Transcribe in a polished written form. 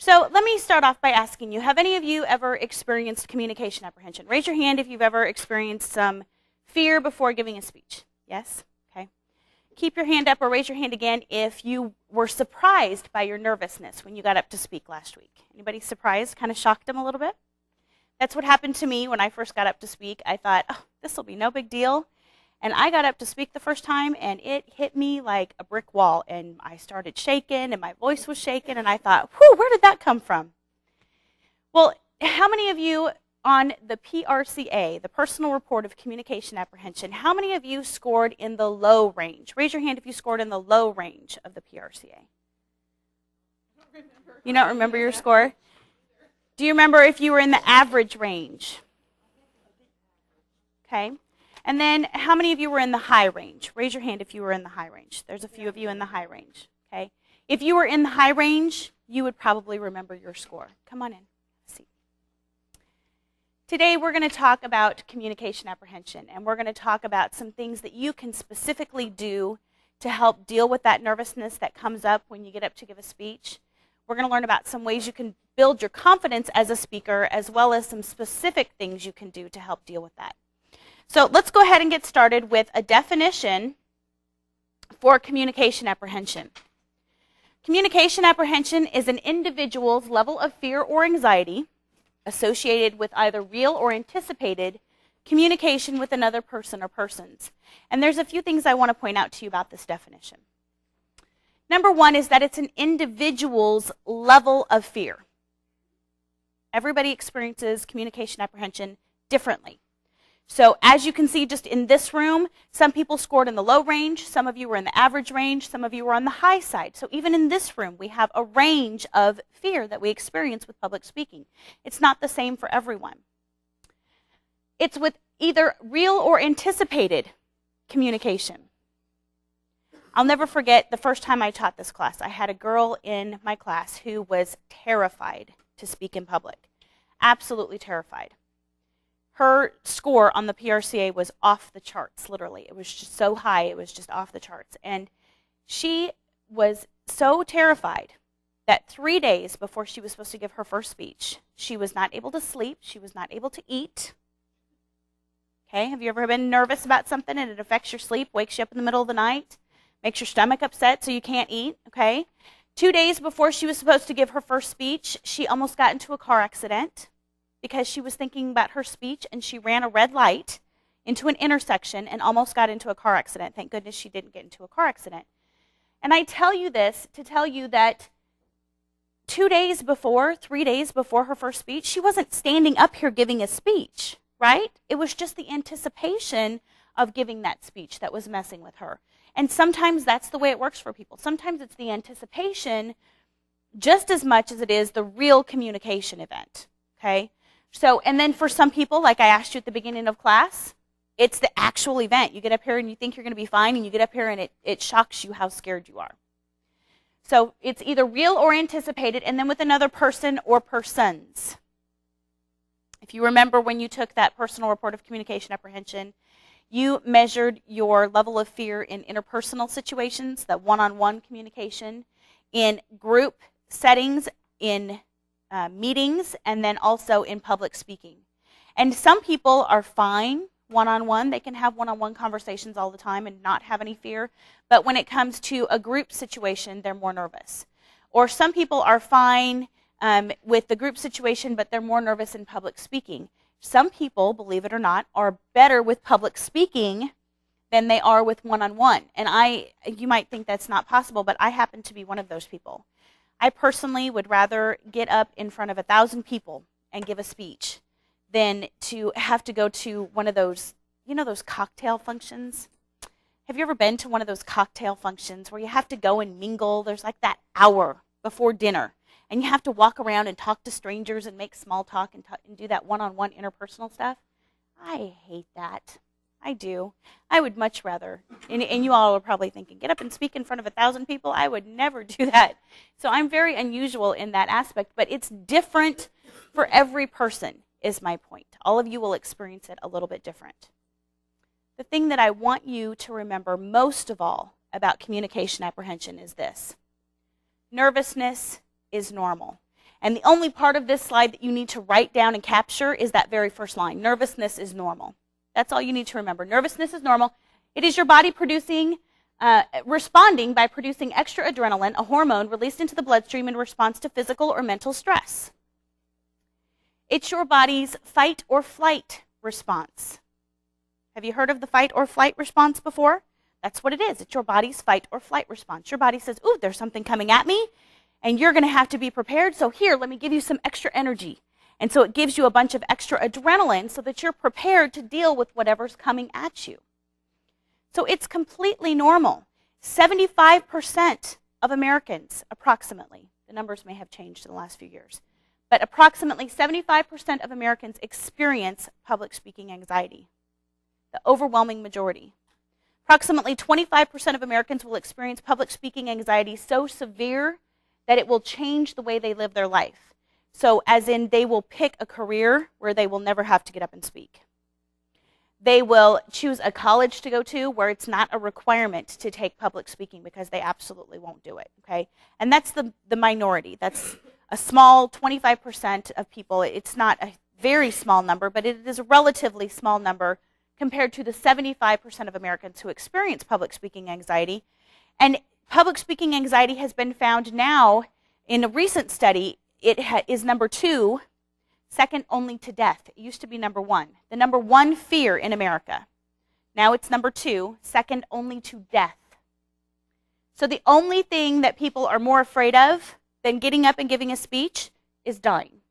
So let me start off by asking you, have any of you ever experienced communication apprehension? Raise your hand if you've ever experienced some fear before giving a speech. Yes? Okay. Keep your hand up or raise your hand again if you were surprised by your nervousness when you got up to speak last week. Anybody surprised? Kind of shocked them a little bit? That's what happened to me when I first got up to speak. I thought, oh, this will be no big deal. And I got up to speak the first time, and it hit me like a brick wall, and I started shaking, and my voice was shaking, and I thought, whew, where did that come from? Well, how many of you on the PRCA, the Personal Report of Communication Apprehension, how many of you scored in the low range? Raise your hand if you scored in the low range of the PRCA. You don't remember your score? Do you remember if you were in the average range? Okay. And then how many of you were in the high range? Raise your hand if you were in the high range. There's a few of you in the high range. Okay. If you were in the high range, you would probably remember your score. Come on in. See. Today we're going to talk about communication apprehension, and we're going to talk about some things that you can specifically do to help deal with that nervousness that comes up when you get up to give a speech. We're going to learn about some ways you can build your confidence as a speaker, as well as some specific things you can do to help deal with that. So let's go ahead and get started with a definition for communication apprehension. Communication apprehension is an individual's level of fear or anxiety associated with either real or anticipated communication with another person or persons. And there's a few things I want to point out to you about this definition. Number one is that it's an individual's level of fear. Everybody experiences communication apprehension differently. So as you can see just in this room, some people scored in the low range, some of you were in the average range, some of you were on the high side. So even in this room, we have a range of fear that we experience with public speaking. It's not the same for everyone. It's with either real or anticipated communication. I'll never forget the first time I taught this class. I had a girl in my class who was terrified to speak in public, absolutely terrified. Her score on the PRCA was off the charts, literally. It was just so high, it was just off the charts. And she was so terrified that 3 days before she was supposed to give her first speech, she was not able to sleep, she was not able to eat. Okay, have you ever been nervous about something and it affects your sleep, wakes you up in the middle of the night, makes your stomach upset so you can't eat? Okay. 2 days before she was supposed to give her first speech, she almost got into a car accident, because she was thinking about her speech and she ran a red light into an intersection and almost got into a car accident. Thank goodness she didn't get into a car accident. And I tell you this to tell you that 3 days before her first speech, she wasn't standing up here giving a speech, right? It was just the anticipation of giving that speech that was messing with her. And sometimes that's the way it works for people. Sometimes it's the anticipation just as much as it is the real communication event, okay? So, and then for some people, like I asked you at the beginning of class, it's the actual event. You get up here and you think you're going to be fine, and you get up here and it shocks you how scared you are. So it's either real or anticipated, and then with another person or persons. If you remember when you took that personal report of communication apprehension, you measured your level of fear in interpersonal situations, that one-on-one communication, in group settings, in meetings, and then also in public speaking. And some people are fine one-on-one. They can have one-on-one conversations all the time and not have any fear. But when it comes to a group situation, they're more nervous. Or some people are fine with the group situation, but they're more nervous in public speaking. Some people, believe it or not, are better with public speaking than they are with one-on-one. And you might think that's not possible, but I happen to be one of those people. I personally would rather get up in front of 1,000 people and give a speech than to have to go to one of those, those cocktail functions. Have you ever been to one of those cocktail functions where you have to go and mingle? There's like that hour before dinner, and you have to walk around and talk to strangers and make small talk and do that one-on-one interpersonal stuff. I hate that. I do. I would much rather, and you all are probably thinking, get up and speak in front of 1,000 people? I would never do that. So I'm very unusual in that aspect, but it's different for every person, is my point. All of you will experience it a little bit different. The thing that I want you to remember most of all about communication apprehension is this: nervousness is normal. And the only part of this slide that you need to write down and capture is that very first line. Nervousness is normal. That's all you need to remember. Nervousness is normal. It is your body responding by producing extra adrenaline, a hormone released into the bloodstream in response to physical or mental stress. It's your body's fight or flight response. Have you heard of the fight or flight response before? That's what it is. It's your body's fight or flight response. Your body says, ooh, there's something coming at me, and you're going to have to be prepared. So here, let me give you some extra energy. And so it gives you a bunch of extra adrenaline so that you're prepared to deal with whatever's coming at you. So it's completely normal. 75% of Americans, approximately, the numbers may have changed in the last few years, but approximately 75% of Americans experience public speaking anxiety, the overwhelming majority. Approximately 25% of Americans will experience public speaking anxiety so severe that it will change the way they live their life. So as in, they will pick a career where they will never have to get up and speak. They will choose a college to go to where it's not a requirement to take public speaking because they absolutely won't do it, okay? And that's the minority. That's a small 25% of people. It's not a very small number, but it is a relatively small number compared to the 75% of Americans who experience public speaking anxiety. And public speaking anxiety has been found now, in a recent study, it is number 2, second only to death. It used to be number 1. The number 1 fear in America. Now it's number 2, second only to death. So the only thing that people are more afraid of than getting up and giving a speech is dying.